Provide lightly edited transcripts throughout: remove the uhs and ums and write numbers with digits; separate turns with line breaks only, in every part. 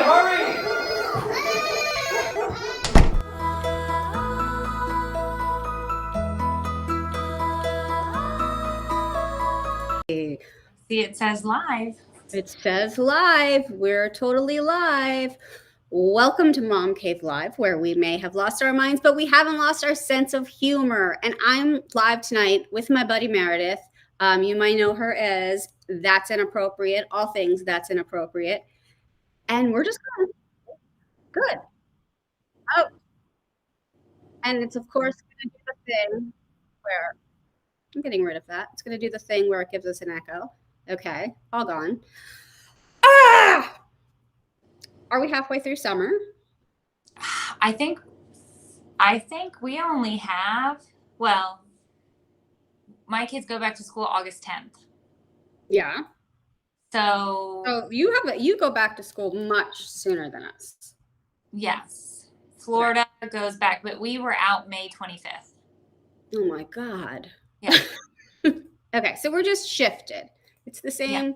hurry!
See, it says live.
It says live. We're totally live. Welcome to Mom Cave Live, where we may have lost our minds, but we haven't lost our sense of humor. And I'm live tonight with my buddy Meredith. You might know her as That's Inappropriate, all things That's Inappropriate. And we're just going good. Oh, and it's of course going to do the thing where I'm getting rid of that. It's going to do the thing where it gives us an echo. Okay, all gone. Ah! Are we halfway through summer?
I think we only have, well, my kids go back to school August 10th.
Yeah.
So
you go back to school much sooner than us.
Yes. Florida goes back, but we were out May 25th.
Oh my God.
Yeah.
Okay, so we're just shifted. It's the same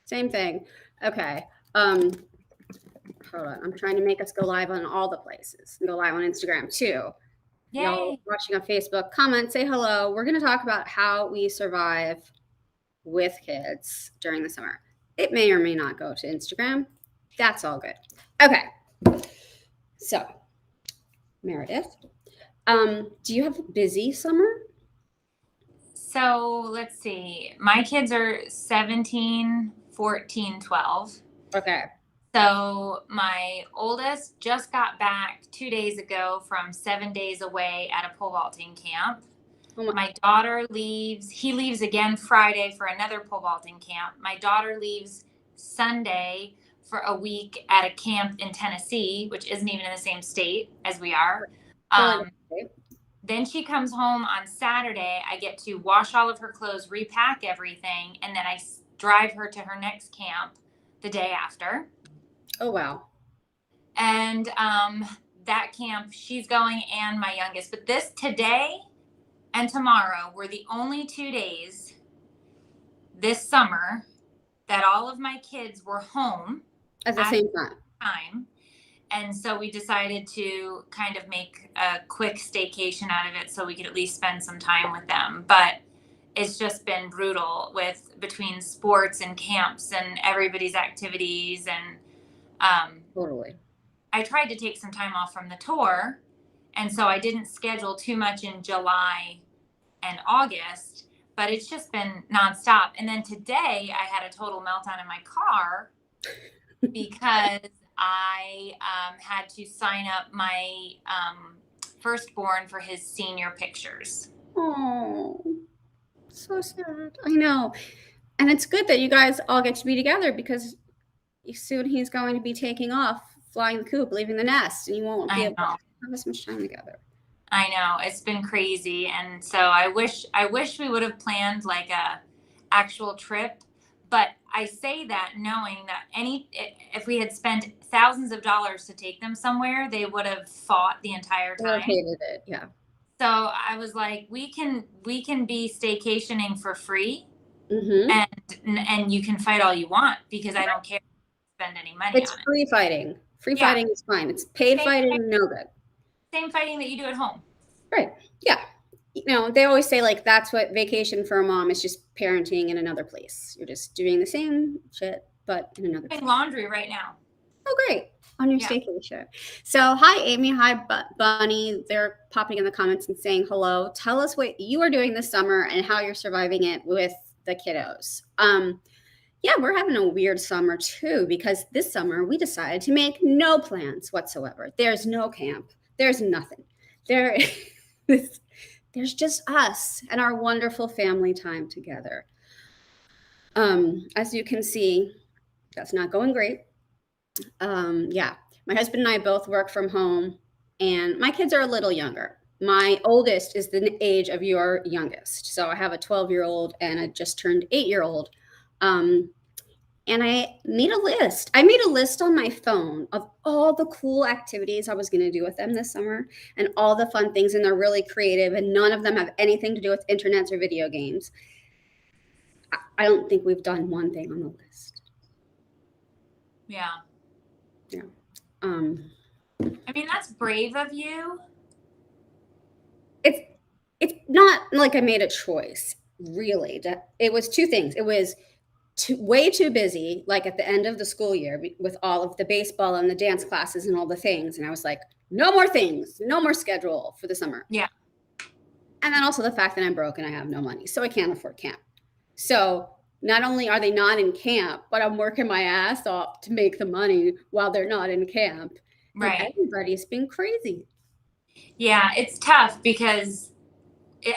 thing. Okay. Hold on. I'm trying to make us go live on all the places. Go live on Instagram too.
Yay.
Y'all watching on Facebook, comment, say hello. We're going to talk about how we survive with kids during the summer. It may or may not go to Instagram. That's all good. Okay. So, Meredith, do you have a busy summer?
So let's see. My kids are 17, 14, 12.
Okay.
So my oldest just got back 2 days ago from 7 days away at a pole vaulting camp. My daughter he leaves again Friday for another pole vaulting camp. My daughter leaves Sunday for a week at a camp in Tennessee, which isn't even in the same state as we are. Then she comes home on Saturday. I get to wash all of her clothes, repack everything, and then I drive her to her next camp the day after.
Oh, wow.
And that camp, she's going and my youngest. But today and tomorrow were the only 2 days this summer that all of my kids were home
at the same
time. And so we decided to kind of make a quick staycation out of it so we could at least spend some time with them. But it's just been brutal between sports and camps and everybody's activities. And
totally.
I tried to take some time off from the tour. And so I didn't schedule too much in July and August, but it's just been nonstop. And then today I had a total meltdown in my car because I had to sign up my firstborn for his senior pictures.
Oh, so sad. I know. And it's good that you guys all get to be together because soon he's going to be taking off, flying the coop, leaving the nest, and you won't be able to have as much time together.
I know. It's been crazy. And so I wish we would have planned like a actual trip. But I say that knowing that if we had spent thousands of dollars to take them somewhere, they would have fought the entire time.
Hated it, yeah.
So I was like, we can be staycationing for free, and you can fight all you want because I don't care if you spend any money on it.
It's free fighting. Free fighting is fine. It's paid fighting, no good.
Same fighting that you do at home.
Right. Yeah. You know, they always say like that's what vacation for a mom is, just parenting in another place. You're just doing the same shit, but in another place.
Laundry right now.
Oh, great. On your staycation. So hi, Amy. Hi, Bunny. They're popping in the comments and saying hello. Tell us what you are doing this summer and how you're surviving it with the kiddos. Yeah, we're having a weird summer too, because this summer we decided to make no plans whatsoever. There's no camp. There's nothing. There's just us and our wonderful family time together. As you can see, that's not going great. Yeah, my husband and I both work from home, and my kids are a little younger. My oldest is the age of your youngest. So I have a 12-year-old and a just turned 8-year-old. And I made a list. I made a list on my phone of all the cool activities I was going to do with them this summer and all the fun things. And they're really creative, and none of them have anything to do with internets or video games. I don't think we've done one thing on the list.
Yeah.
Yeah.
I mean, that's brave of you.
It's not like I made a choice, really. It was two things. It was way too busy, like at the end of the school year with all of the baseball and the dance classes and all the things. And I was like, no more things, no more schedule for the summer.
Yeah.
And then also the fact that I'm broke and I have no money, so I can't afford camp. So not only are they not in camp, but I'm working my ass off to make the money while they're not in camp.
Right.
And everybody's been crazy.
Yeah, it's tough because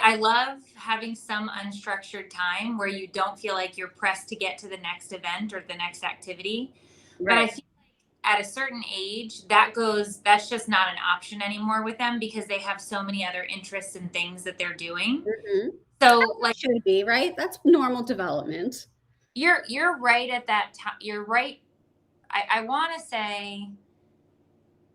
I love having some unstructured time where you don't feel like you're pressed to get to the next event or the next activity.
Right.
But I feel like at a certain age, that's just not an option anymore with them because they have so many other interests and things that they're doing.
Mm-hmm.
So
that
like
should be, right? That's normal development.
You're right at that time. You're right. I want to say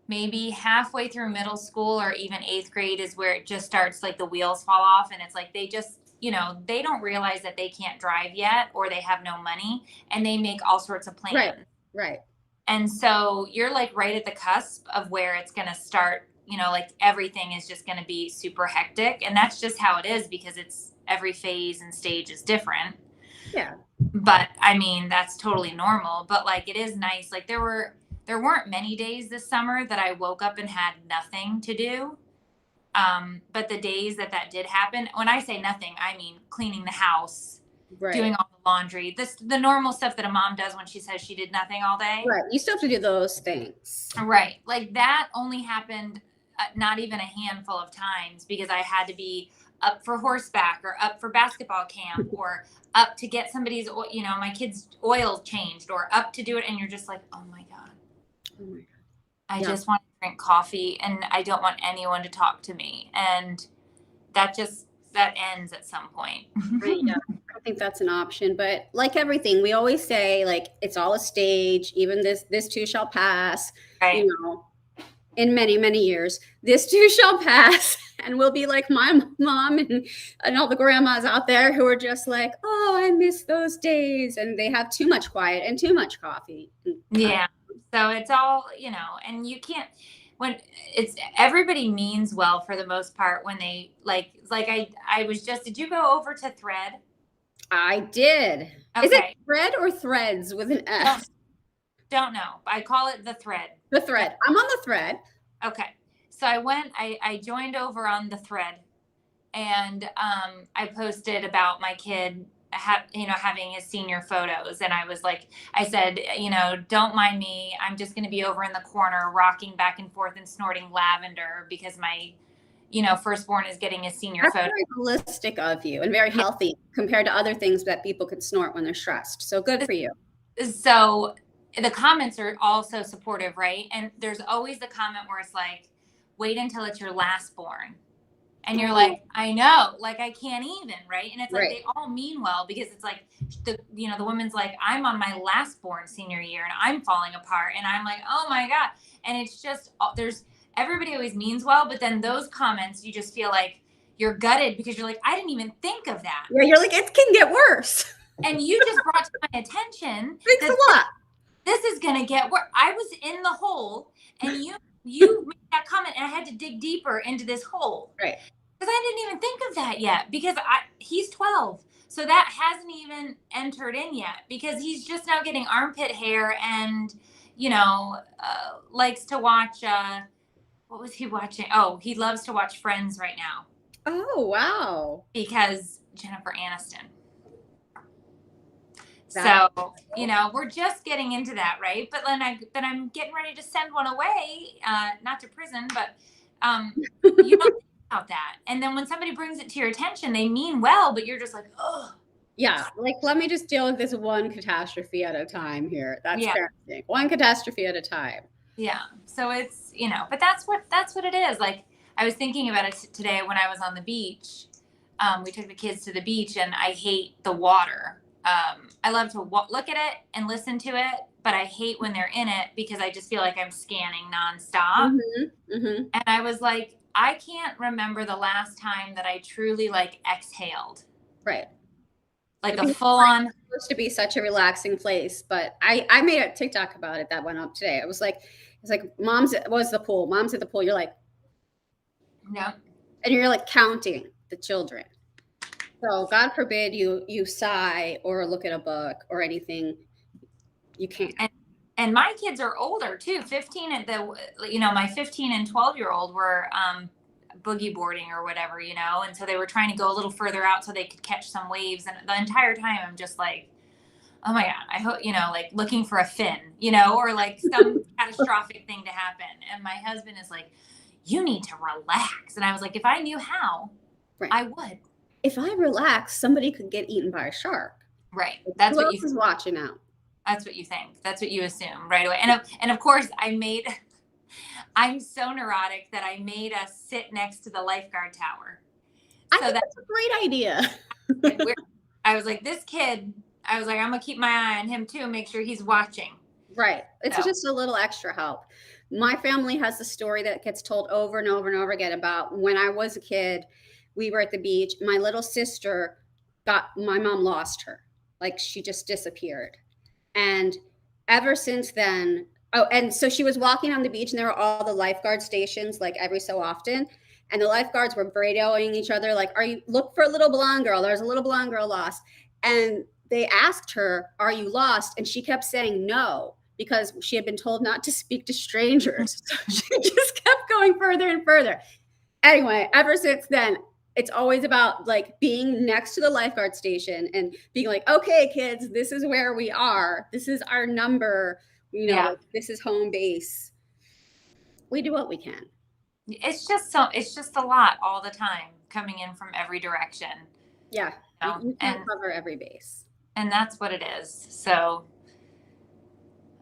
maybe halfway through middle school or even 8th grade is where it just starts, like the wheels fall off and it's like they just, they don't realize that they can't drive yet or they have no money and they make all sorts of plans.
Right.
And so you're like right at the cusp of where it's going to start, like everything is just going to be super hectic. And that's just how it is because it's every phase and stage is different.
Yeah.
But I mean, that's totally normal. But like, it is nice. Like there weren't many days this summer that I woke up and had nothing to do. But the days that did happen, when I say nothing, I mean cleaning the house, doing all the laundry, the normal stuff that a mom does when she says she did nothing all day.
Right. You still have to do those things.
Right. Like that only happened not even a handful of times because I had to be up for horseback or up for basketball camp or up to get somebody's, my kid's oil changed or up to do it. And you're just like, oh my God. I just want to drink coffee and I don't want anyone to talk to me. And that ends at some point.
I don't think that's an option, but like everything, we always say like, it's all a stage, even this too shall pass,
right.
In many, many years, this too shall pass. And we'll be like my mom and all the grandmas out there who are just like, oh, I miss those days. And they have too much quiet and too much coffee.
Yeah. So it's all, and you can't, when it's, everybody means well for the most part when they did you go over to Thread?
I did.
Okay.
Is it Thread or Threads with an S?
Don't know. I call it the Thread.
The Thread. I'm on the Thread.
Okay. So I joined over on the Thread and I posted about my kid having his senior photos. And I said, don't mind me. I'm just going to be over in the corner, rocking back and forth and snorting lavender because my, firstborn is getting his senior photo.
That's very holistic of you and very healthy compared to other things that people could snort when they're stressed. So good for you.
So the comments are also supportive, right? And there's always the comment where it's like, wait until it's your last born. And you're like, I know, like I can't even, right? And it's like they all mean well because it's like the woman's like, I'm on my last born senior year and I'm falling apart. And I'm like, oh my God. And it's just, everybody always means well, but then those comments, you just feel like you're gutted because you're like, I didn't even think of that.
Yeah, you're like, it can get worse.
And you just brought to my attention.
Thanks a lot.
This is going to get worse. I was in the hole and you made that comment and I had to dig deeper into this hole.
Right.
Because I didn't even think of that yet because he's 12. So that hasn't even entered in yet because he's just now getting armpit hair and, likes to watch, what was he watching? Oh, he loves to watch Friends right now.
Oh, wow.
Because Jennifer Aniston. So, we're just getting into that, right? But then I'm getting ready to send one away, not to prison, but you don't think about that. And then when somebody brings it to your attention, they mean well, but you're just like, oh.
Yeah, like let me just deal with this one catastrophe at a time here. That's parenting. One catastrophe at a time.
Yeah. So it's, but that's what it is. Like I was thinking about it today when I was on the beach. We took the kids to the beach and I hate the water. I love to look at it and listen to it, but I hate when they're in it because I just feel like I'm scanning nonstop. And I was like, I can't remember the last time that I truly like exhaled.
Right.
Like a full on
supposed to be such a relaxing place, but I made a TikTok about it that went up today. It's like mom's was the pool. Mom's at the pool. You're like,
no.
And you're like counting the children. So God forbid you sigh or look at a book or anything. You can't.
And my kids are older too. 15 and my 15 and 12-year-old were boogie boarding or whatever, and so they were trying to go a little further out so they could catch some waves. And the entire time I'm just like, oh my God, I hope, like looking for a fin, or like some catastrophic thing to happen. And my husband is like, you need to relax. And I was like, if I knew how, right, I would.
If I relax, somebody could get eaten by a shark.
Right. That's
Who else is watching out.
That's what you think. That's what you assume right away. And of course I'm so neurotic that I made us sit next to the lifeguard tower.
I think that's a great idea.
I was like, this kid, I'm going to keep my eye on him too and make sure he's watching.
Right. It's just a little extra help. My family has a story that gets told over and over and over again about when I was a kid, we were at the beach. My little sister my mom lost her. Like she just disappeared. And ever since then, and so she was walking on the beach and there were all the lifeguard stations like every so often. And the lifeguards were radioing each other like, look for a little blonde girl. There's a little blonde girl lost. And they asked her, are you lost? And she kept saying no, because she had been told not to speak to strangers. So she just kept going further and further. Anyway, ever since then, it's always about like being next to the lifeguard station and being like, okay, kids, this is where we are. This is our number. This is home base. We do what we can.
It's just a lot all the time coming in from every direction.
Yeah. You can't cover every base.
And that's what it is. So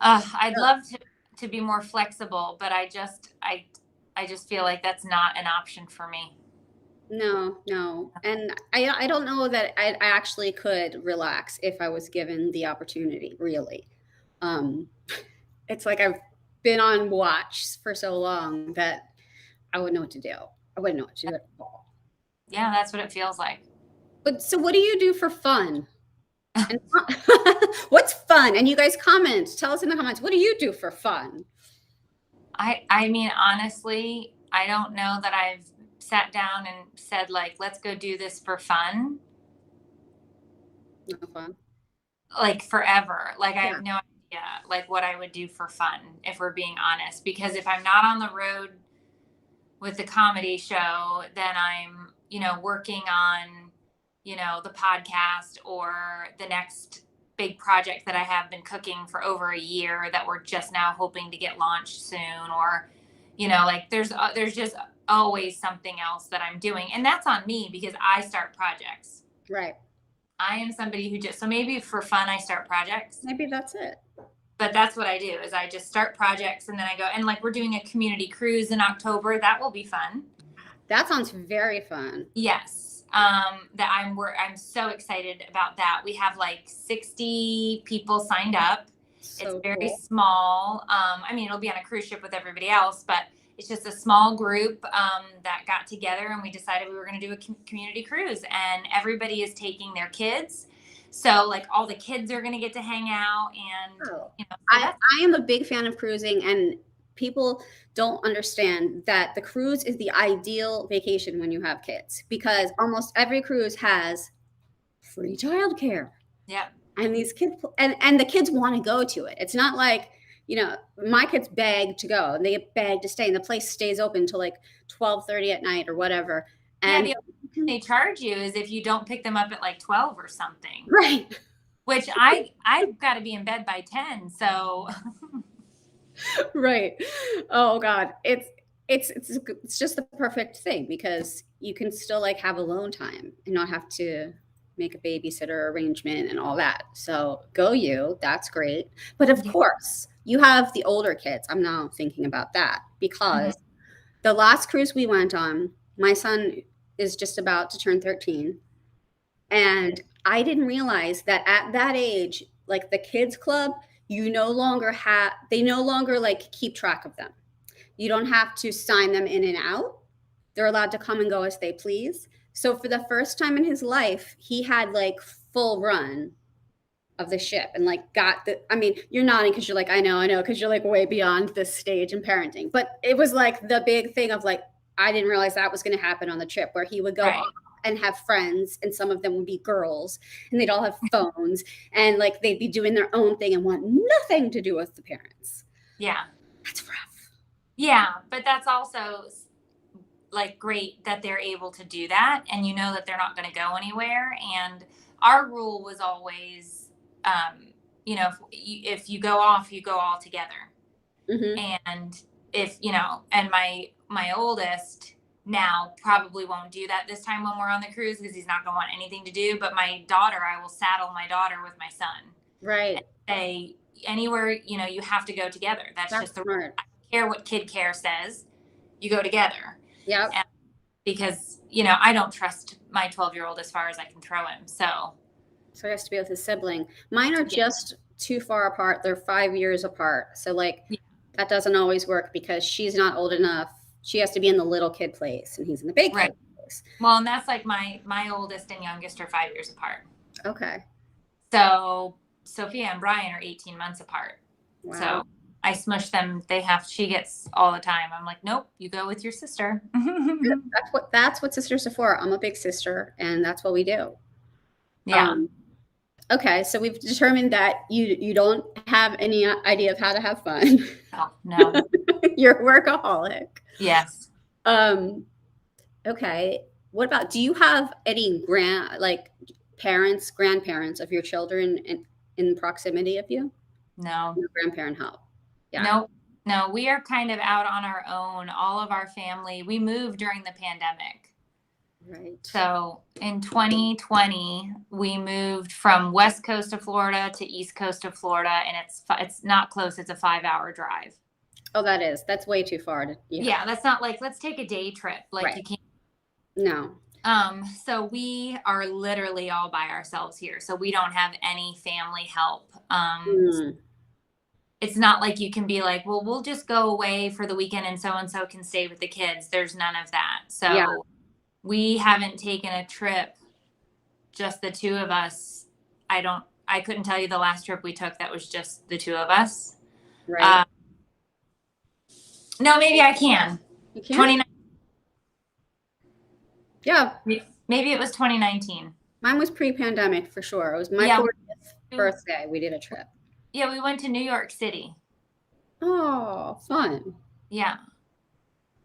I'd love to be more flexible, but I just feel like that's not an option for me.
No. And I don't know that I actually could relax if I was given the opportunity, really. It's like I've been on watch for so long that I wouldn't know what to do. I wouldn't know what to do at all.
Yeah, that's what it feels like.
But so what do you do for fun? And what's fun? And you guys comment. Tell us in the comments. What do you do for fun?
I mean, honestly, I don't know that I've sat down and said like, let's go do this for fun.
No fun.
Like forever. Like I have no idea like what I would do for fun, if we're being honest, because if I'm not on the road with the comedy show, then I'm, working on, the podcast or the next big project that I have been cooking for over a year that we're just now hoping to get launched soon. Or, like there's just always something else that I'm doing. And that's on me because I start projects.
Right.
I am somebody who so maybe for fun, I start projects.
Maybe that's it.
But that's what I do is I just start projects and then I go, and like we're doing a community cruise in October. That will be fun.
That sounds very fun.
Yes. I'm so excited about that. We have like 60 people signed up. It's very small. It'll be on a cruise ship with everybody else, but it's just a small group that got together and we decided we were going to do a community cruise, and everybody is taking their kids. So like all the kids are going to get to hang out. And
I am a big fan of cruising, and people don't understand that the cruise is the ideal vacation when you have kids, because almost every cruise has free childcare.
Yeah.
And these kids and the kids want to go to it. It's not like, my kids beg to go and they beg to stay, and the place stays open till like 12:30 at night or whatever. And
the only thing they charge you is if you don't pick them up at like 12 or something.
Right.
Which I've got to be in bed by 10. So.
Right. Oh God. It's just the perfect thing, because you can still like have alone time and not have to make a babysitter arrangement and all that. So go you, that's great. But of course you have the older kids. I'm now thinking about that because the last cruise we went on, my son is just about to turn 13. And I didn't realize that at that age, like the kids club, they no longer like keep track of them. You don't have to sign them in and out. They're allowed to come and go as they please. So for the first time in his life, he had like full run of the ship and like got the, I mean, you're nodding because you're like, I know, because you're like way beyond this stage in parenting. But it was like the big thing of like, I didn't realize that was going to happen on the trip where he would go off and have friends, and some of them would be girls, and they'd all have phones, and like they'd be doing their own thing and want nothing to do with the parents.
Yeah.
That's rough.
Yeah, but that's also like great that they're able to do that, and you know that they're not going to go anywhere. And our rule was always, you know, if you go off, you go all together. Mm-hmm. And if, you know, and my oldest now probably won't do that this time when we're on the cruise because he's not going to want anything to do. But my daughter, I will saddle my daughter with my son.
Right.
And say, anywhere, you know, you have to go together. That's just the
smart.
I don't care what Kid Care says. You go together.
Yeah.
Because, you know, I don't trust my 12-year-old as far as I can throw him. So
he has to be with his sibling. Mine are just too far apart. They're 5 years apart. So like that doesn't always work because she's not old enough. She has to be in the little kid place and he's in the big kid place.
Well, and that's like my oldest and youngest are 5 years apart.
Okay.
So Sophia and Brian are 18 months apart. Wow. So I smush them. She gets all the time. I'm like, nope, you go with your sister.
That's what sisters are for. I'm a big sister and that's what we do.
Yeah.
Okay. So we've determined that you don't have any idea of how to have fun.
Oh, no.
You're a workaholic.
Yes.
Okay. What about, do you have any grandparents of your children in proximity of you?
No.
No grandparent help.
Yeah. No, we are kind of out on our own. All of our family, we moved during the pandemic.
Right.
So in 2020, we moved from west coast of Florida to east coast of Florida, and it's not close. It's a 5-hour drive.
Oh, that's way too far.
Yeah, that's not like, let's take a day trip. Like you can't.
No.
So we are literally all by ourselves here. So we don't have any family help. It's not like you can be like, well, we'll just go away for the weekend and so can stay with the kids. There's none of that. So we haven't taken a trip, just the two of us. I couldn't tell you the last trip we took that was just the two of us.
Right.
No, maybe I can.
You can?
29.
Yeah.
Maybe it was 2019.
Mine was pre-pandemic for sure. It was my 40th birthday. We did a trip.
Yeah, we went to New York City.
Oh, fun.
Yeah.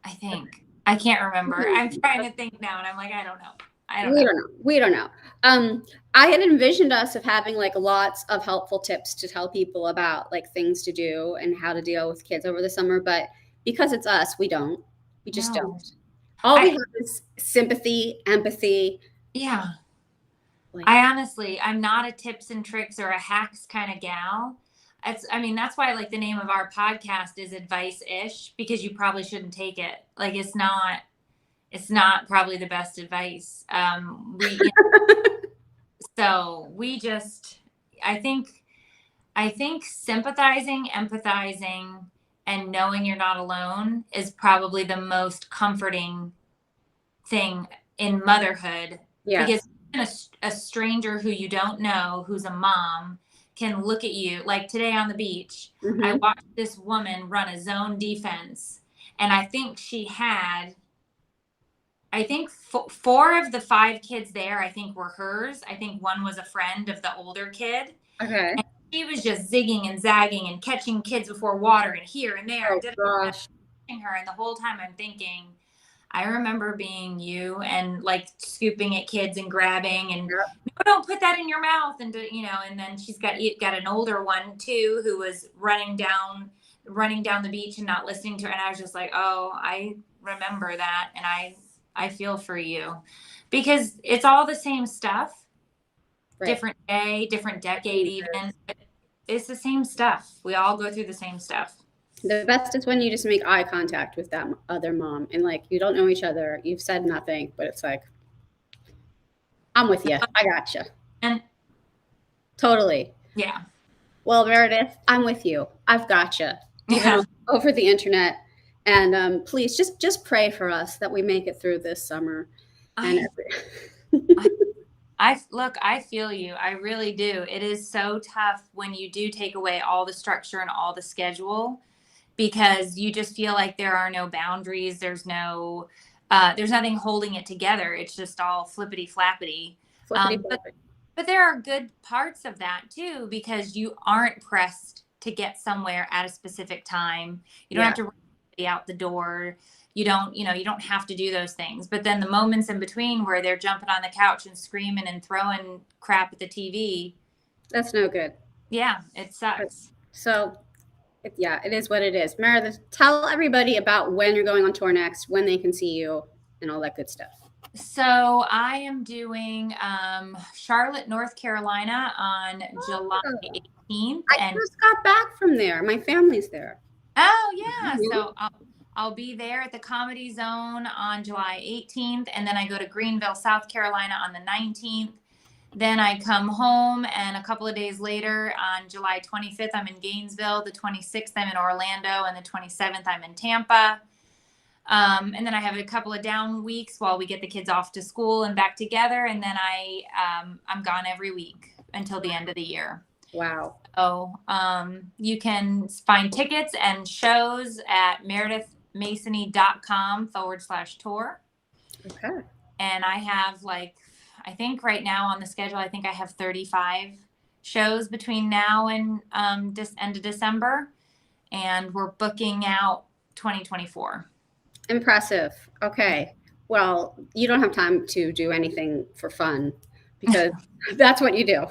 I think. I can't remember. I'm trying to think now, and I'm like, I don't know.
We don't know. I had envisioned us of having like lots of helpful tips to tell people about like things to do and how to deal with kids over the summer, but because it's us, we don't. We just don't. All we have is sympathy, empathy.
Yeah. I'm not a tips and tricks or a hacks kind of gal. That's why like the name of our podcast is Advice-ish, because you probably shouldn't take it. Like it's not probably the best advice. So we just, I think sympathizing, empathizing, and knowing you're not alone is probably the most comforting thing in motherhood.
Yes.
Because a stranger who you don't know, who's a mom, can look at you. Like today on the beach, I watched this woman run a zone defense, and I think she had, four of the 5 kids there, I think were hers. I think one was a friend of the older kid.
Okay.
And she was just zigging and zagging and catching kids before water and here and there.
Oh, gosh.
Her, and the whole time I'm thinking, I remember being you and like scooping at kids and grabbing and no, don't put that in your mouth, and and then she's got an older one too who was running down the beach and not listening to her, and I was just like, oh, I remember that, and I feel for you, because it's all the same stuff, different day, different decade, even. It's the same stuff. We all go through the same stuff.
The best is when you just make eye contact with that other mom and like you don't know each other, you've said nothing, but it's like, I'm with you. I got you.
And
totally.
Yeah.
Well, Meredith, I'm with you. I've got you.
Yeah.
Over the internet, and please just pray for us that we make it through this summer.
I feel you. I really do. It is so tough when you do take away all the structure and all the schedule, because you just feel like there are no boundaries. There's nothing holding it together. It's just all flippity flappity.
Flippity
But there are good parts of that too, because you aren't pressed to get somewhere at a specific time. You don't have to be out the door. You don't have to do those things. But then the moments in between where they're jumping on the couch and screaming and throwing crap at the TV.
That's no good.
Yeah, it sucks.
So, it is what it is. Meredith, tell everybody about when you're going on tour next, when they can see you, and all that good stuff.
So I am doing Charlotte, North Carolina on July 18th.
I just got back from there. My family's there.
Oh, yeah. Mm-hmm. So I'll be there at the Comedy Zone on July 18th. And then I go to Greenville, South Carolina on the 19th. Then I come home, and a couple of days later on July 25th, I'm in Gainesville. The 26th, I'm in Orlando. And the 27th, I'm in Tampa. And then I have a couple of down weeks while we get the kids off to school and back together. And then I'm gone every week until the end of the year.
Wow.
So you can find tickets and shows at meredithmasony.com/tour. Okay. And I have I think right now on the schedule, I think I have 35 shows between now and end of December. And we're booking out 2024.
Impressive. Okay. Well, you don't have time to do anything for fun, because that's what you do.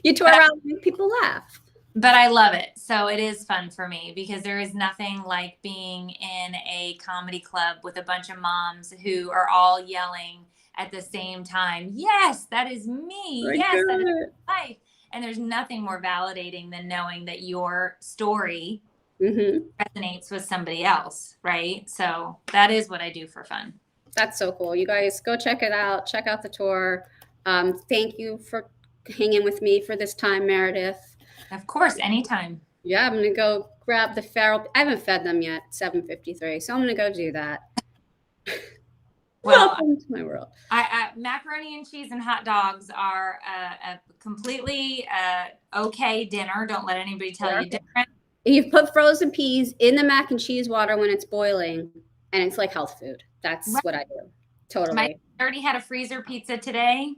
You tour around and make people laugh.
But I love it. So it is fun for me, because there is nothing like being in a comedy club with a bunch of moms who are all yelling at the same time. Yes, that is me. Yes, that is my life. And there's nothing more validating than knowing that your story resonates with somebody else, right? So that is what I do for fun.
That's so cool. You guys go check it out. Check out the tour. Thank you for hanging with me for this time, Meredith.
Of course, anytime.
Yeah, I'm gonna go grab the feral. I haven't fed them yet. 7:53, so I'm gonna go do that.
Well,
welcome to my world.
Macaroni and cheese and hot dogs are a completely okay dinner. Don't let anybody tell you different.
You put frozen peas in the mac and cheese water when it's boiling, and it's like health food. That's what I do. Totally.
I already had a freezer pizza today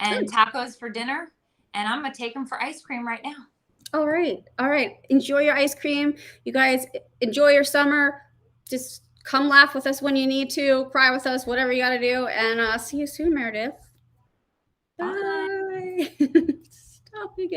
and tacos for dinner, and I'm going to take them for ice cream right now.
All right. All right. Enjoy your ice cream. You guys enjoy your summer. Just come laugh with us when you need to, cry with us, whatever you got to do. And see you soon, Meredith. Bye. Stop again.